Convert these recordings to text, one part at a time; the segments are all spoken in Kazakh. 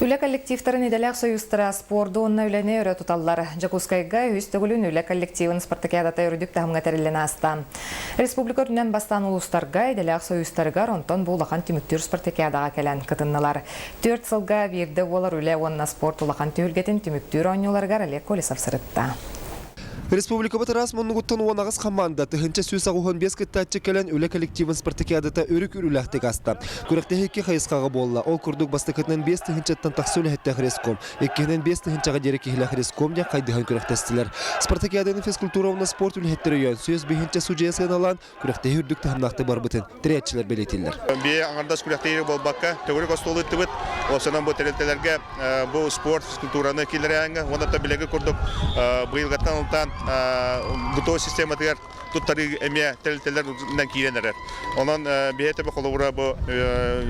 Үле коллективтарын иделяк союзтара спорду онна үлене өрө туталлар. Жакускайга үстөгүлүн үле коллективын спартакиадата өрүдүк тахымга терилен аста. Республика өрүнөн бастан улустарга иделяк союзтарга ронтон булахан түмүктүр спартакиадага келен кытынналар. 4 сылга бирде болар үле онна спорт улахан түйүлгетин түмүктүр ойноларга Олег Колесов сырытта. Республика Батарас монугуттан уанагас команда тыхынча сөз агухан бес кыттачы келен үле коллективын спартакиадата өрүк үрүләхтек аста. Күрәктәһекке хайыскага болла. Ол курдук бастыкытынан 5 тыхынчаттан таксыл хәттә хреском. Эккенен 5 тыхынчага дерек хилә хреском дә кайдыган күрәктәстеләр. Спартакиаданың физкультураны спорт үлһәттәре ян сөз бихинчә суҗеясын алан күрәктәһе үрдүк тәһмнакты бар бутын. Триатчылар белетилләр. Бе аңардас күрәктәһе болбакка төгөрек остолы тибет. Осынан бу терелтәләргә бу спорт физкультураны килергәнгә, онда та билеге курдук быелгаттан Гутова система тегер туттары эме телтелерден киенерер. Онан бехете бе колура бу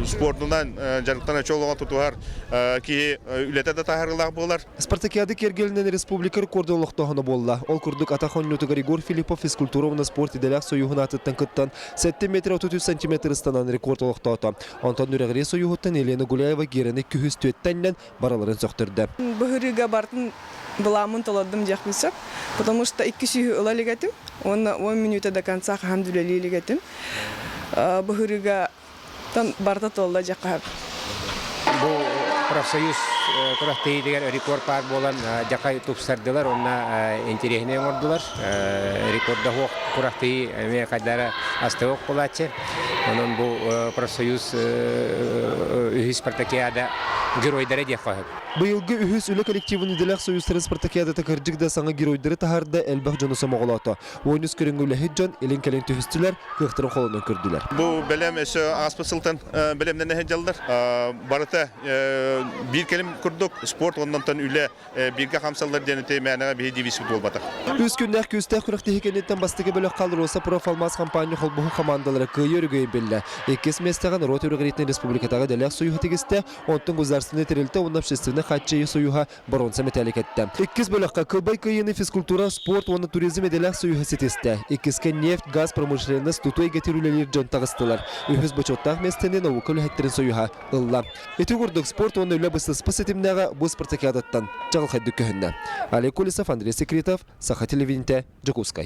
спортунан жарыктан чолуга тутуар ки үлетеде тахырлар булар. Спартакиада кергелинен республика рекордолуктогуна болла. Ол курдук Атахоннуту Григор Филиппов физкультуровна спорт иделяк союгун аттан кыттан 7 метр 33 сантиметр станан рекордолуктота. Антон Нүрегре союгуттан Елена Гуляева герени 204-тен бараларын соктурду. Быгырыга бартын Баламын таладым жакпысак, потому что 2 сүйі ылалигатым, 10 минута до конца алхамдулиллилигатым. Быгырыга барта толла жакка. Бу профсоюз туракты деген рекорд бар болан жакка тупсардылар, онна интересне ордулар. Рекордда хок туракты эме кадара астык болачы. Онун бу профсоюз спартакиада геройдары деп коюп. Быйылгы үһүс үле коллективын иделяк союзтары спартакиадата кырдыгда саңа геройдары тахарда элбах жону самоголото. Ойнус көрүнгүлө хеджон элин келен төһүстүлөр кыктырын колунан көрдүлөр. Бу белем эсө аспысылтан белемден хеджалдар. Барыта бир келим курдук спорт оннан үле бирге хамсалдар денете мәнага бир дивизия болбата. Үз күннәк күстә күрәктә хикәнеттән бастыгы бөлек калдыроса профалмас компания холбуху командалары кыйыргы белле. 2 местаган рота үргәритне республикадагы иделяк союзы тегистә, онтон гузарсыны терилте оннан общественный хатчы союзга бронза металлик этте. 2 бөлөккә кылбай кыйыны физкультура, спорт, онна туризм иделяк союзы сетесте. 2 нефть, газ промышленность, тутуй гетерүлелер жон тагыстылар. Үһүс бочоттак местенде наукыл хәттерин союзга ылла. Эти курдук спорт онна үле бысы спасетимнага бу спартакиадаттан чагыл хәддүк көһүннә. Олег Колесов, Андрей Секретов, Саха телевидение, Жакускай.